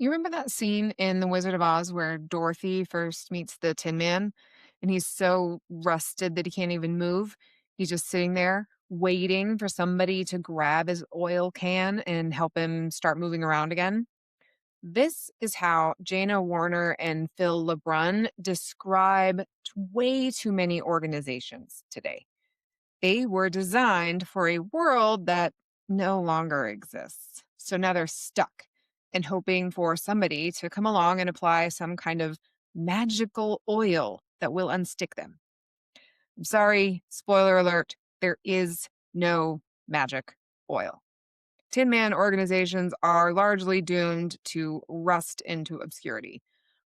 You remember that scene in The Wizard of Oz where Dorothy first meets the Tin Man and he's so rusted that he can't even move? He's just sitting there waiting for somebody to grab his oil can and help him start moving around again. This is how Jana Warner and Phil LeBrun describe way too many organizations today. They were designed for a world that no longer exists. So now they're stuck and hoping for somebody to come along and apply some kind of magical oil that will unstick them. I'm sorry, spoiler alert, there is no magic oil. Tin Man organizations are largely doomed to rust into obscurity,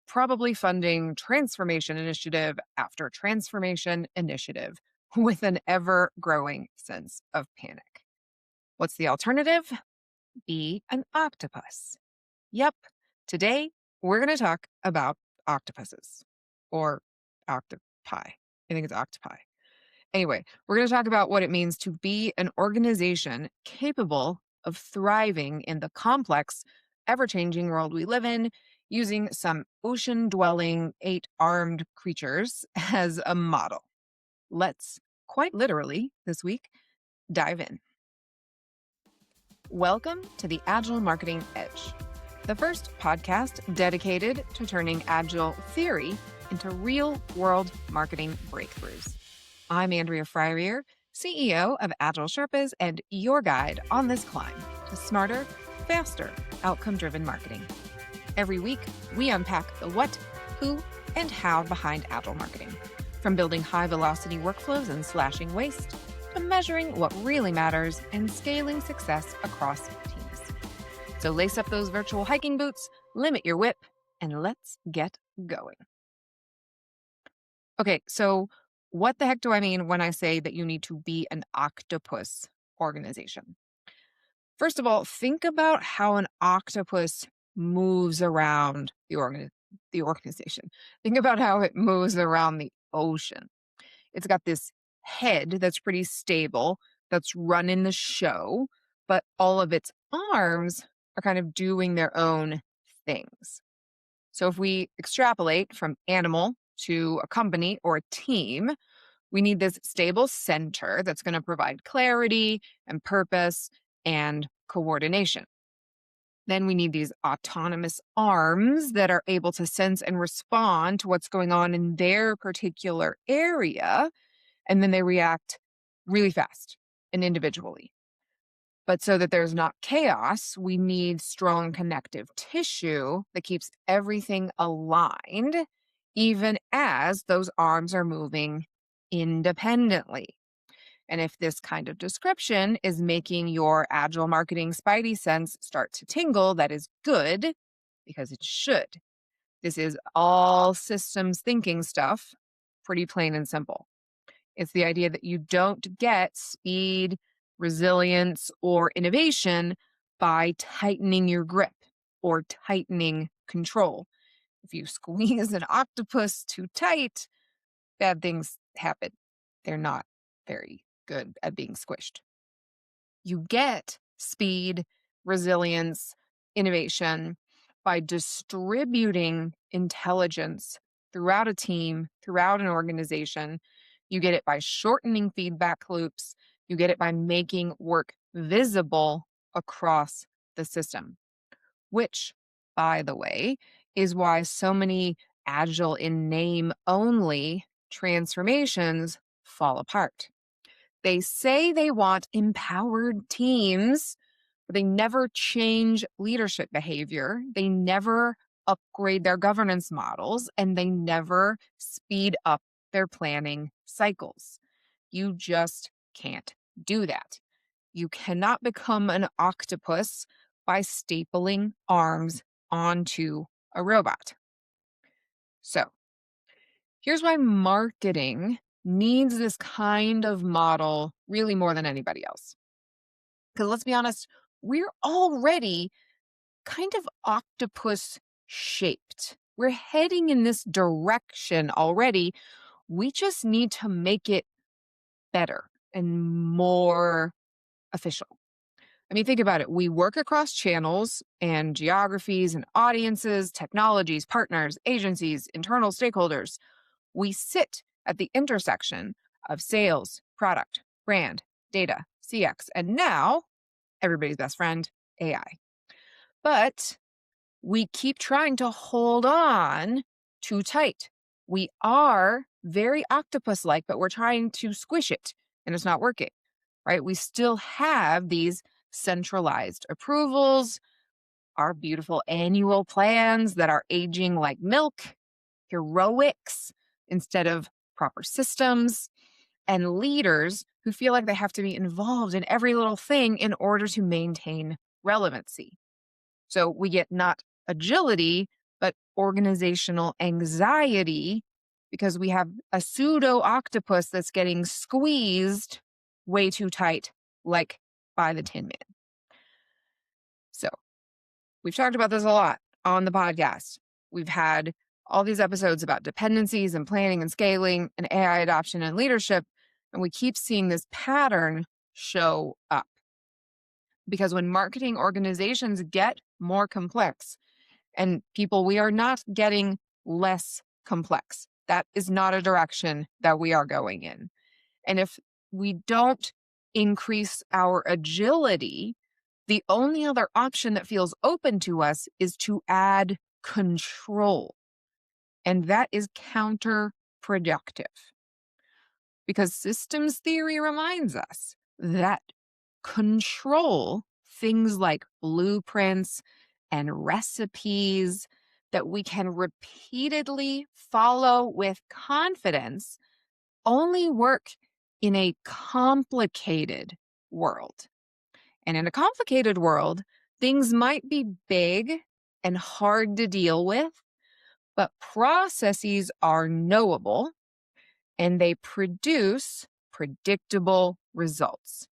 probably funding transformation initiative after transformation initiative with an ever growing sense of panic. What's the alternative? Be an octopus. Yep, today we're going to talk about octopuses or octopi. I think it's octopi. Anyway, we're going to talk about what it means to be an organization capable of thriving in the complex, ever changing world we live in, using some ocean dwelling, 8-armed creatures as a model. Let's, quite literally, this week, dive in. Welcome to the Agile Marketing Edge, the first podcast dedicated to turning Agile theory into real-world marketing breakthroughs. I'm Andrea Fryrear, CEO of AgileSherpas and your guide on this climb to smarter, faster, outcome-driven marketing. Every week, we unpack the what, who, and how behind Agile marketing, from building high-velocity workflows and slashing waste, to measuring what really matters and scaling success across teams. So lace up those virtual hiking boots, limit your whip, and let's get going. Okay, so what the heck do I mean when I say that you need to be an octopus organization? First of all, think about how an octopus moves around the organization. Think about how it moves around the ocean. It's got this head that's pretty stable, that's running the show, but all of its arms are kind of doing their own things. So if we extrapolate from animal to a company or a team, we need this stable center that's going to provide clarity and purpose and coordination. Then we need these autonomous arms that are able to sense and respond to what's going on in their particular area. And then they react really fast and individually. But so that there's not chaos, we need strong connective tissue that keeps everything aligned, even as those arms are moving independently. And if this kind of description is making your agile marketing spidey sense start to tingle, that is good, because it should. This is all systems thinking stuff, pretty plain and simple. It's the idea that you don't get speed, resilience, or innovation by tightening your grip or tightening control. If you squeeze an octopus too tight, bad things happen. They're not very good at being squished. You get speed, resilience, innovation by distributing intelligence throughout a team, throughout an organization. You get it by shortening feedback loops. You get it by making work visible across the system, which, by the way, is why so many agile in name only transformations fall apart. They say they want empowered teams, but they never change leadership behavior. They never upgrade their governance models, and they never speed up their planning cycles. You just can't do that. You cannot become an octopus by stapling arms onto a robot. So, here's why marketing needs this kind of model really more than anybody else. Because let's be honest, we're already kind of octopus shaped. We're heading in this direction already. We just need to make it better and more official. I mean, think about it. We work across channels and geographies and audiences, technologies, partners, agencies, internal stakeholders. We sit at the intersection of sales, product, brand, data, CX, and now everybody's best friend, AI. But we keep trying to hold on too tight. We are very octopus like, but we're trying to squish it and it's not working, right? We still have these centralized approvals, our beautiful annual plans that are aging like milk, heroics instead of proper systems, and leaders who feel like they have to be involved in every little thing in order to maintain relevancy. So we get not agility, but organizational anxiety because we have a pseudo octopus that's getting squeezed way too tight, like by the Tin Man. So we've talked about this a lot on the podcast. We've had all these episodes about dependencies and planning and scaling and AI adoption and leadership. And we keep seeing this pattern show up. Because when marketing organizations get more complex, and people, we are not getting less complex. That is not a direction that we are going in. And if we don't increase our agility, the only other option that feels open to us is to add control. And that is counterproductive. Because systems theory reminds us that control, things like blueprints and recipes that we can repeatedly follow with confidence, only work in a complicated world. And in a complicated world, things might be big and hard to deal with, but processes are knowable and they produce predictable results.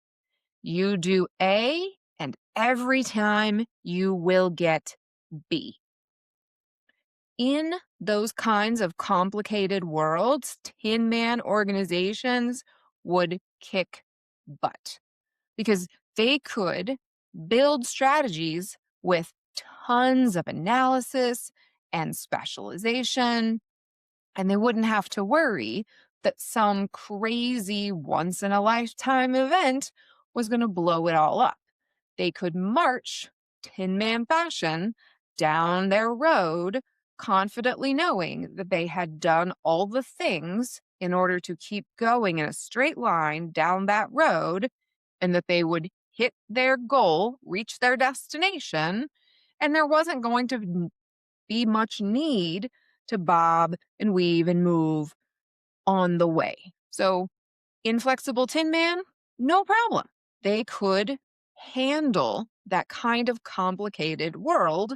You do A, and every time you will get B. In those kinds of complicated worlds, Tin Man organizations would kick butt because they could build strategies with tons of analysis and specialization, and they wouldn't have to worry that some crazy once-in-a-lifetime event was going to blow it all up. They could march Tin Man fashion down their road, confidently knowing that they had done all the things in order to keep going in a straight line down that road, and that they would hit their goal, reach their destination, and there wasn't going to be much need to bob and weave and move on the way. So, inflexible Tin Man, no problem. They could handle that kind of complicated world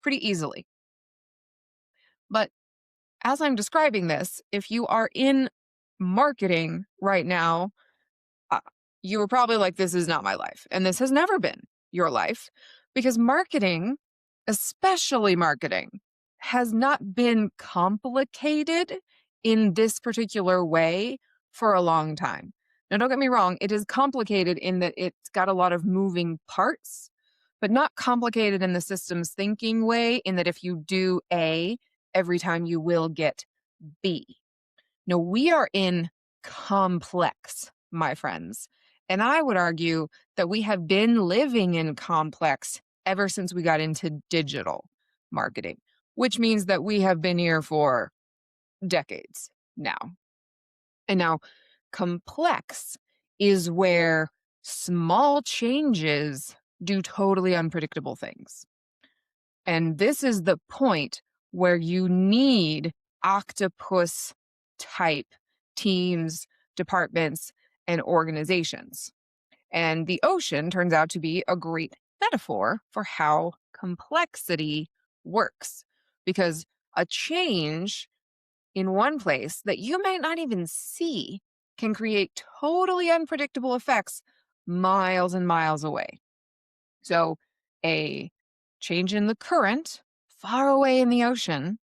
pretty easily. But as I'm describing this, if you are in marketing right now, uh, you were probably like, this is not my life. And this has never been your life because marketing, especially marketing, has not been complicated in this particular way for a long time. Now, don't get me wrong, it is complicated in that it's got a lot of moving parts, but not complicated in the systems thinking way, in that if you do A, every time you will get B. No, we are in complex, my friends. And I would argue that we have been living in complex ever since we got into digital marketing, which means that we have been here for decades now. And now, complex is where small changes do totally unpredictable things. And this is the point where you need octopus type teams, departments, and organizations. And the ocean turns out to be a great metaphor for how complexity works, because a change in one place that you might not even see can create totally unpredictable effects miles and miles away. So a change in the current far away in the ocean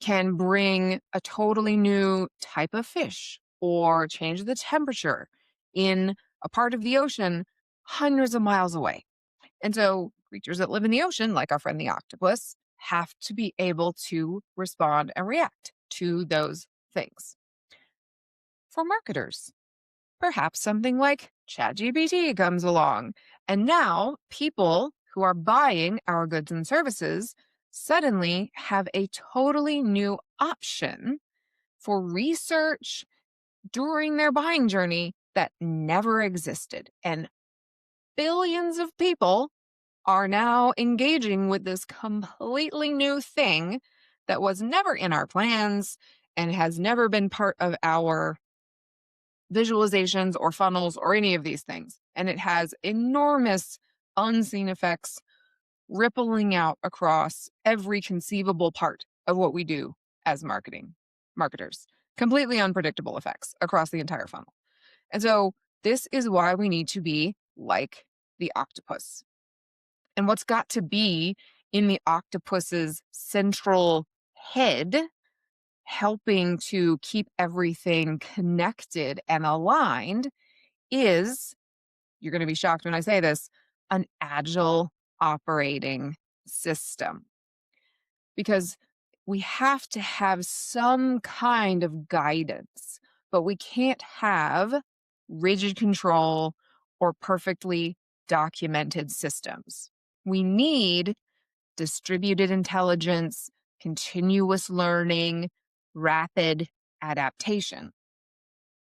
can bring a totally new type of fish or change the temperature in a part of the ocean hundreds of miles away. And so creatures that live in the ocean, like our friend the octopus, have to be able to respond and react to those things. For marketers, perhaps something like ChatGPT comes along. And now people who are buying our goods and services suddenly have a totally new option for research during their buying journey that never existed. And billions of people are now engaging with this completely new thing that was never in our plans and has never been part of our visualizations or funnels or any of these things. And it has enormous unseen effects rippling out across every conceivable part of what we do as marketers. Completely unpredictable effects across the entire funnel. And so this is why we need to be like the octopus. And what's got to be in the octopus's central head, helping to keep everything connected and aligned, is, you're going to be shocked when I say this, an agile operating system. Because we have to have some kind of guidance, but we can't have rigid control or perfectly documented systems. We need distributed intelligence, continuous learning, rapid adaptation.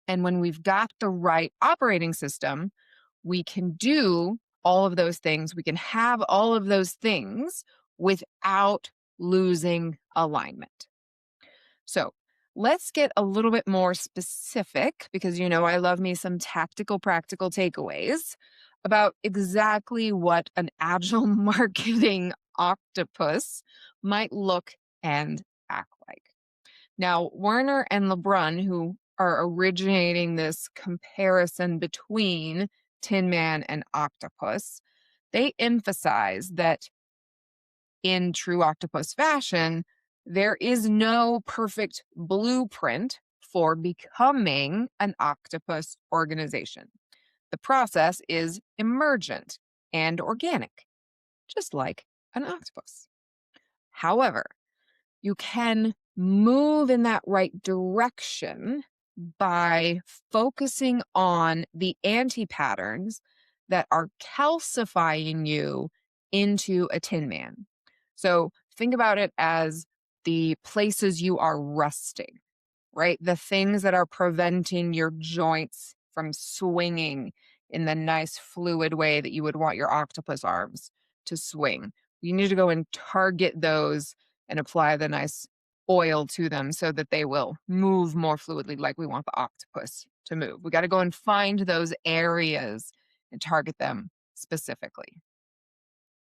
And when we've got the right operating system, we can do all of those things. We can have all of those things without losing alignment. So let's get a little bit more specific, because I love me some tactical, practical takeaways about exactly what an agile marketing octopus might look and act like. Now, Werner and LeBrun, who are originating this comparison between Tin Man and octopus, they emphasize that in true octopus fashion, there is no perfect blueprint for becoming an octopus organization. The process is emergent and organic, just like an octopus. However, you can move in that right direction by focusing on the anti-patterns that are calcifying you into a tin man. So think about it as the places you are rusting, right? The things that are preventing your joints from swinging in the nice fluid way that you would want your octopus arms to swing. You need to go and target those and apply the nice oil to them so that they will move more fluidly like we want the octopus to move. We got to go and find those areas and target them specifically.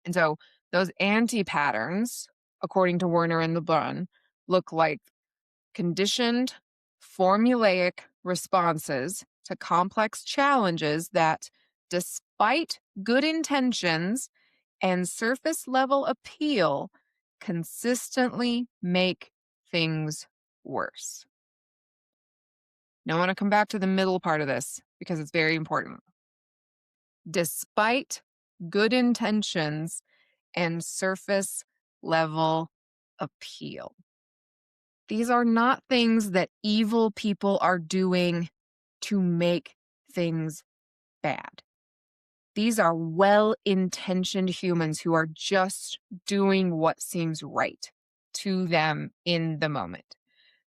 And so those anti-patterns, according to Werner and LeBrun, look like conditioned, formulaic responses to complex challenges that, despite good intentions and surface level appeal, consistently make things worse. Now I want to come back to the middle part of this because it's very important. Despite good intentions and surface level appeal. These are not things that evil people are doing to make things bad. These are well-intentioned humans who are just doing what seems right to them in the moment.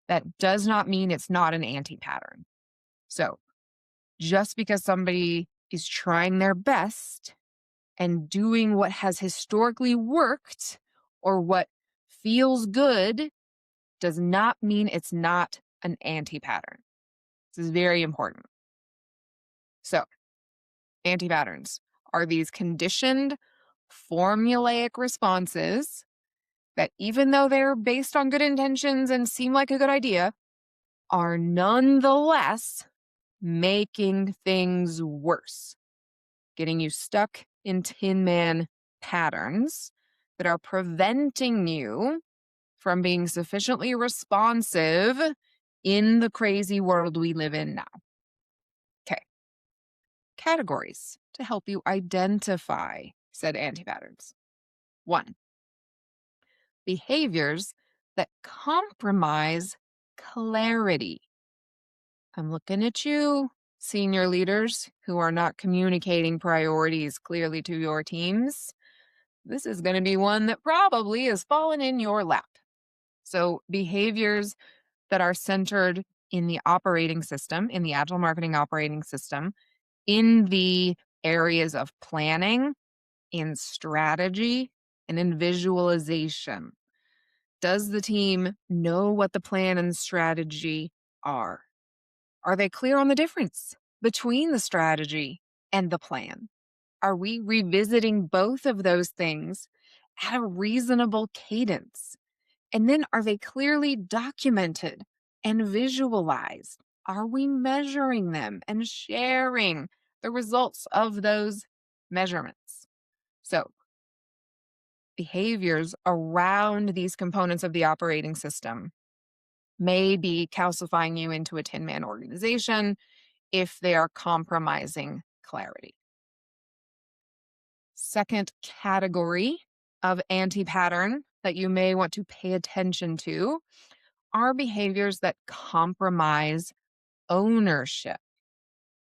That does not mean it's not an anti-pattern. So just because somebody is trying their best and doing what has historically worked or what feels good does not mean it's not an anti-pattern. This is very important. So, anti-patterns are these conditioned, formulaic responses that, even though they're based on good intentions and seem like a good idea, are nonetheless making things worse, getting you stuck in Tin Man patterns that are preventing you from being sufficiently responsive in the crazy world we live in now. Okay. Categories to help you identify said anti-patterns. 1, behaviors that compromise clarity. I'm looking at you, senior leaders who are not communicating priorities clearly to your teams. This is going to be one that probably has fallen in your lap. So, behaviors that are centered in the operating system, in the Agile Marketing Operating System, in the areas of planning, in strategy, and in visualization. Does the team know what the plan and strategy are? Are they clear on the difference between the strategy and the plan? Are we revisiting both of those things at a reasonable cadence? And then are they clearly documented and visualized? Are we measuring them and sharing the results of those measurements? So, behaviors around these components of the operating system may be calcifying you into a 10-man organization if they are compromising clarity. Second category of anti-pattern that you may want to pay attention to are behaviors that compromise ownership.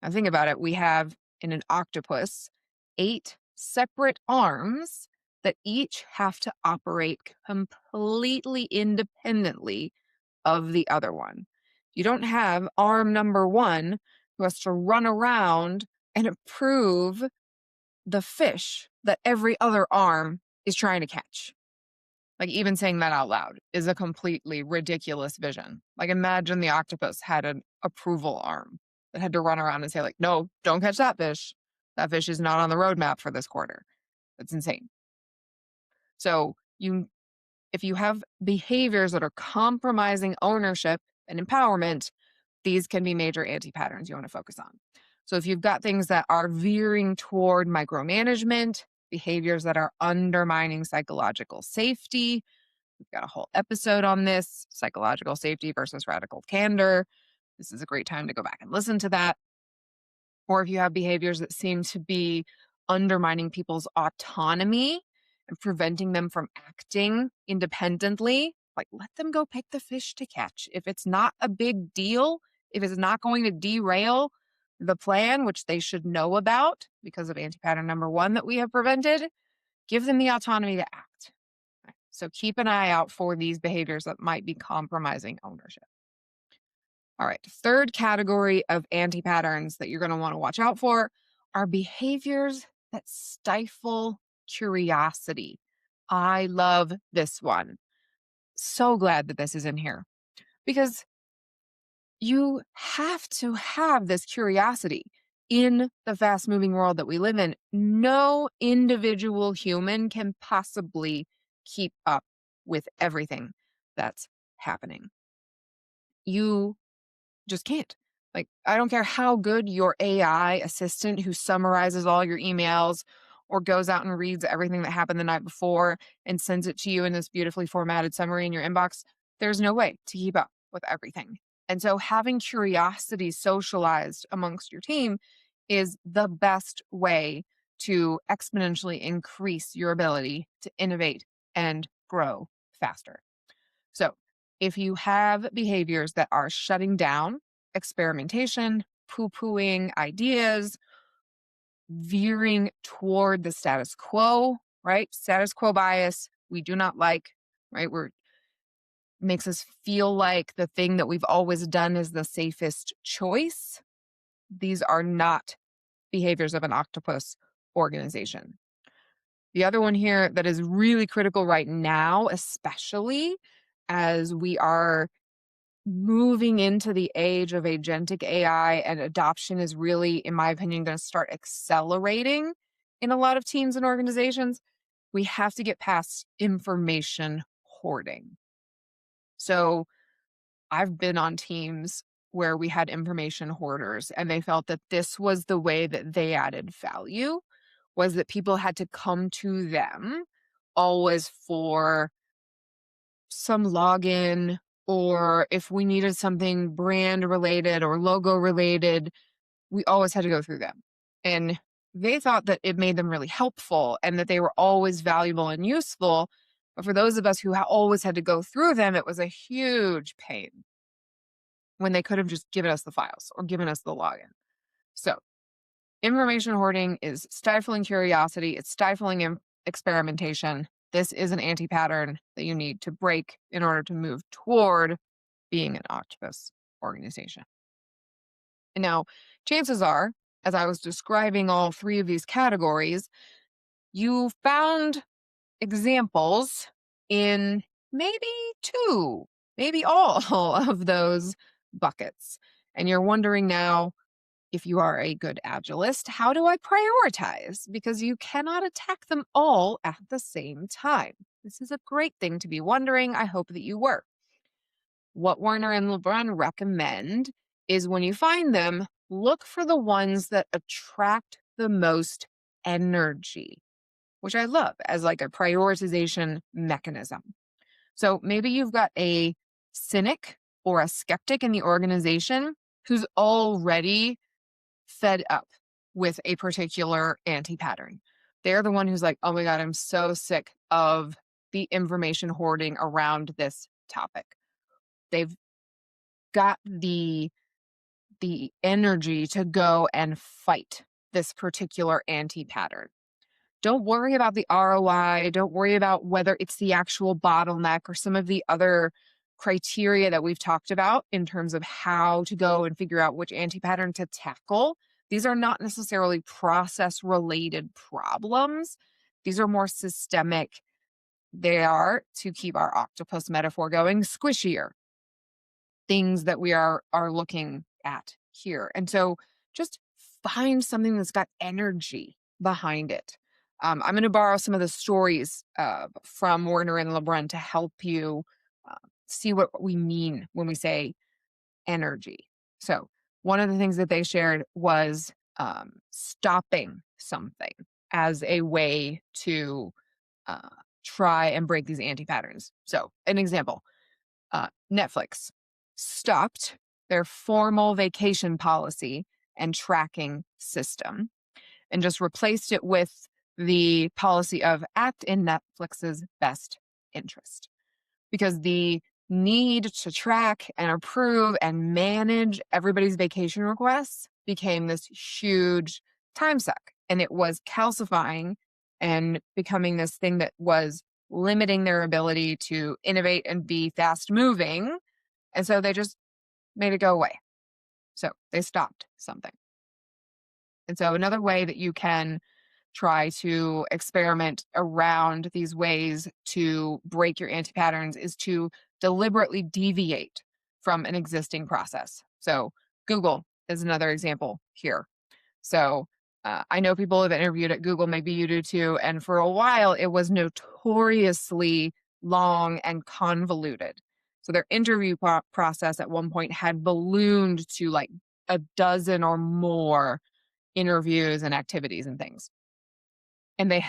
Now, think about it. We have in an octopus 8 separate arms that each have to operate completely independently of the other one. You don't have arm number 1 who has to run around and approve the fish that every other arm is trying to catch. Like, even saying that out loud is a completely ridiculous vision. Like, imagine the octopus had an approval arm that had to run around and say, like, no, don't catch that fish. That fish is not on the roadmap for this quarter. That's insane. So if you have behaviors that are compromising ownership and empowerment, these can be major anti-patterns you want to focus on. So if you've got things that are veering toward micromanagement, behaviors that are undermining psychological safety, we've got a whole episode on this, psychological safety versus radical candor. This is a great time to go back and listen to that. Or if you have behaviors that seem to be undermining people's autonomy and preventing them from acting independently, like, let them go pick the fish to catch. If it's not a big deal, if it's not going to derail the plan, which they should know about because of anti-pattern number 1 that we have prevented, give them the autonomy to act. So keep an eye out for these behaviors that might be compromising ownership. All right, third category of anti-patterns that you're going to want to watch out for are behaviors that stifle curiosity. I love this one. So glad that this is in here because you have to have this curiosity in the fast-moving world that we live in. No individual human can possibly keep up with everything that's happening. You just can't. Like, I don't care how good your AI assistant who summarizes all your emails or goes out and reads everything that happened the night before and sends it to you in this beautifully formatted summary in your inbox. There's no way to keep up with everything. And so having curiosity socialized amongst your team is the best way to exponentially increase your ability to innovate and grow faster. So if you have behaviors that are shutting down experimentation, poo-pooing ideas, veering toward the status quo, right? Status quo bias, we do not like, right? Makes us feel like the thing that we've always done is the safest choice. These are not behaviors of an octopus organization. The other one here that is really critical right now, especially as we are moving into the age of agentic AI and adoption is really, in my opinion, going to start accelerating in a lot of teams and organizations, we have to get past information hoarding. So I've been on teams where we had information hoarders and they felt that this was the way that they added value, was that people had to come to them always for some login, or if we needed something brand related or logo related, we always had to go through them. And they thought that it made them really helpful and that they were always valuable and useful. But for those of us who always had to go through them, it was a huge pain when they could have just given us the files or given us the login. So information hoarding is stifling curiosity. It's stifling experimentation. This is an anti-pattern that you need to break in order to move toward being an octopus organization. And now, chances are, as I was describing all three of these categories, you found examples in maybe two, maybe all of those buckets. And you're wondering now, if you are a good agilist, how do I prioritize? Because you cannot attack them all at the same time. This is a great thing to be wondering. I hope that you were. What Werner and LeBrun recommend is when you find them, look for the ones that attract the most energy, which I love as like a prioritization mechanism. So maybe you've got a cynic or a skeptic in the organization who's already fed up with a particular anti-pattern. They're the one who's like, oh my God, I'm so sick of the information hoarding around this topic. They've got the energy to go and fight this particular anti-pattern. Don't worry about the ROI. Don't worry about whether it's the actual bottleneck or some of the other criteria that we've talked about in terms of how to go and figure out which anti-pattern to tackle. These are not necessarily process-related problems. These are more systemic. They are, to keep our octopus metaphor going, squishier things that we are looking at here. And so just find something that's got energy behind it. I'm going to borrow some of the stories from Werner and LeBrun to help you see what we mean when we say energy. So one of the things that they shared was stopping something as a way to try and break these anti-patterns. So an example, Netflix stopped their formal vacation policy and tracking system and just replaced it with the policy of act in Netflix's best interest. Because the need to track and approve and manage everybody's vacation requests became this huge time suck. And it was calcifying and becoming this thing that was limiting their ability to innovate and be fast moving. And so they just made it go away. So they stopped something. And so another way that you can try to experiment around these ways to break your anti-patterns is to deliberately deviate from an existing process. So Google is another example here. So I know people have interviewed at Google, maybe you do too. And for a while, it was notoriously long and convoluted. So their interview process at one point had ballooned to like a dozen or more interviews and activities and things. And they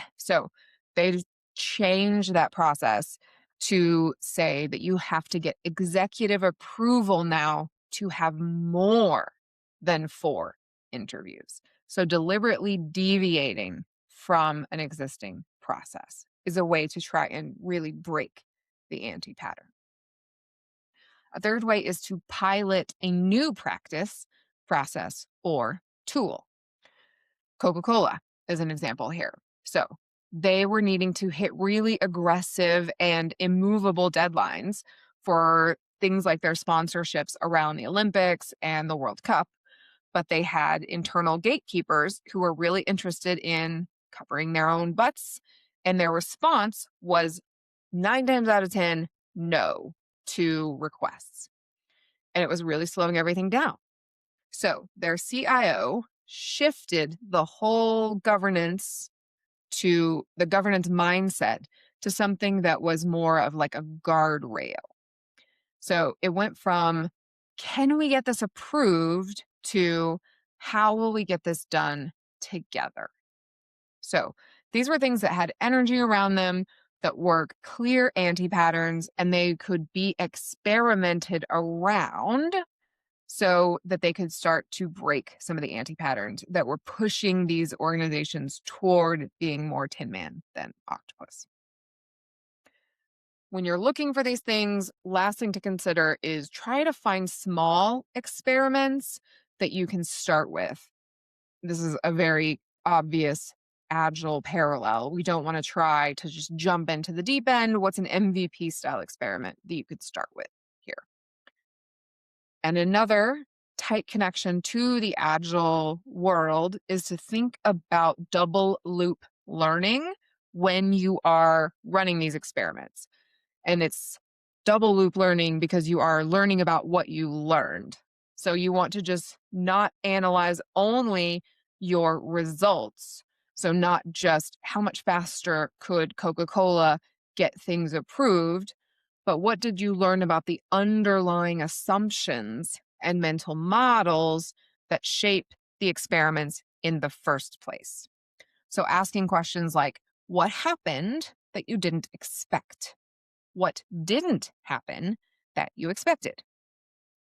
changed that process to say that you have to get executive approval now to have more than 4 interviews. So deliberately deviating from an existing process is a way to try and really break the anti-pattern. A third way is to pilot a new practice, process, or tool. Coca-Cola is an example here. So they were needing to hit really aggressive and immovable deadlines for things like their sponsorships around the Olympics and the World Cup. But they had internal gatekeepers who were really interested in covering their own butts. And their response was 9 times out of 10, no to requests. And it was really slowing everything down. So their CIO shifted the whole governance to the governance mindset to something that was more of like a guardrail. So it went from, can we get this approved, to how will we get this done together? So these were things that had energy around them, that were clear anti-patterns, and they could be experimented around so that they could start to break some of the anti-patterns that were pushing these organizations toward being more tin man than octopus. When you're looking for these things, last thing to consider is try to find small experiments that you can start with. This is a very obvious agile parallel. We don't want to try to just jump into the deep end. What's an MVP style experiment that you could start with here? And another tight connection to the agile world is to think about double loop learning when you are running these experiments. And it's double loop learning because you are learning about what you learned. So you want to just not analyze only your results. So not just how much faster could Coca-Cola get things approved, but what did you learn about the underlying assumptions and mental models that shape the experiments in the first place? So asking questions like, what happened that you didn't expect? What didn't happen that you expected?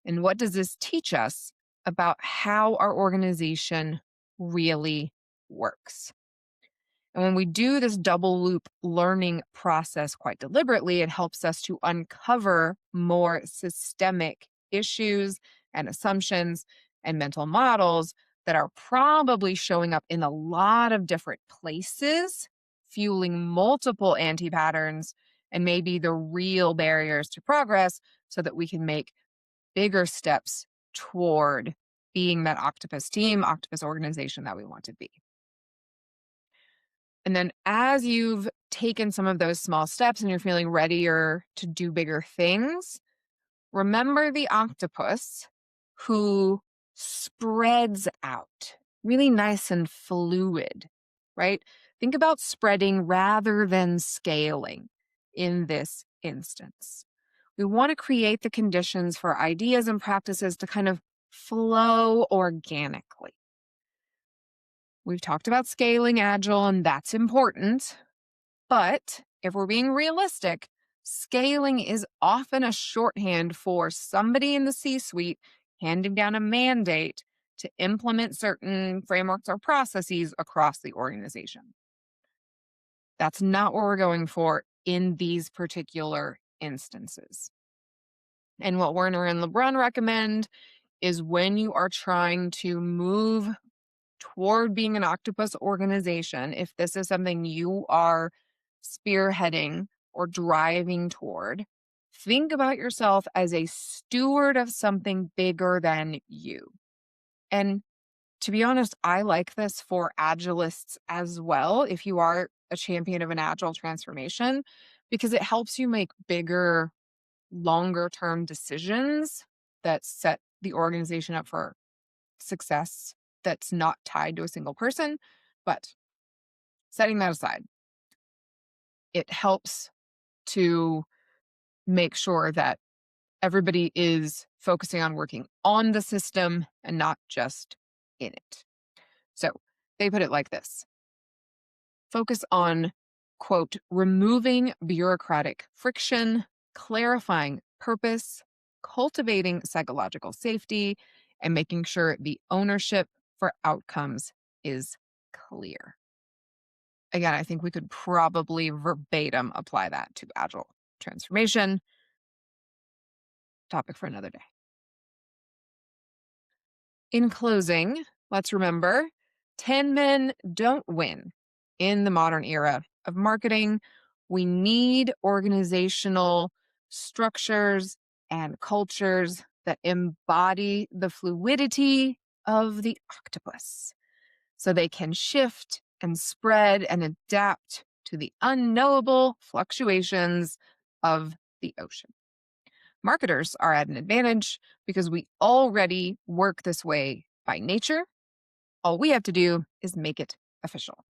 And what does this teach us about how our organization really works? And when we do this double loop learning process quite deliberately, it helps us to uncover more systemic issues and assumptions and mental models that are probably showing up in a lot of different places, fueling multiple anti patterns and maybe the real barriers to progress so that we can make bigger steps toward being that octopus team, octopus organization that we want to be. And then as you've taken some of those small steps and you're feeling readier to do bigger things, remember the octopus who spreads out, really nice and fluid, right? Think about spreading rather than scaling in this instance. We want to create the conditions for ideas and practices to kind of flow organically. We've talked about scaling agile, and that's important. But if we're being realistic, scaling is often a shorthand for somebody in the C-suite handing down a mandate to implement certain frameworks or processes across the organization. That's not what we're going for in these particular instances. And what Werner and LeBrun recommend is when you are trying to move toward being an octopus organization, if this is something you are spearheading or driving toward, think about yourself as a steward of something bigger than you. And to be honest, I like this for agilists as well, if you are a champion of an agile transformation, because it helps you make bigger, longer term decisions that set the organization up for success that's not tied to a single person. But setting that aside, it helps to make sure that everybody is focusing on working on the system and not just in it. So they put it like this: focus on, quote, removing bureaucratic friction, clarifying purpose, cultivating psychological safety, and making sure the ownership for outcomes is clear. Again, I think we could probably verbatim apply that to agile transformation. Topic for another day. In closing, let's remember 10 men don't win in the modern era of marketing. We need organizational structures and cultures that embody the fluidity of the octopus so they can shift and spread and adapt to the unknowable fluctuations of the ocean. Marketers are at an advantage because we already work this way by nature. All we have to do is make it official.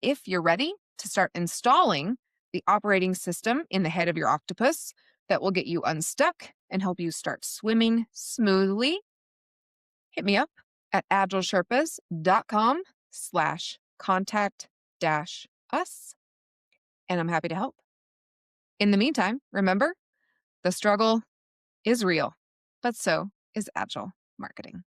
If you're ready to start installing the operating system in the head of your octopus that will get you unstuck and help you start swimming smoothly, hit me up at agileSherpas.com/contact-us, and I'm happy to help. In the meantime, remember, the struggle is real, but so is agile marketing.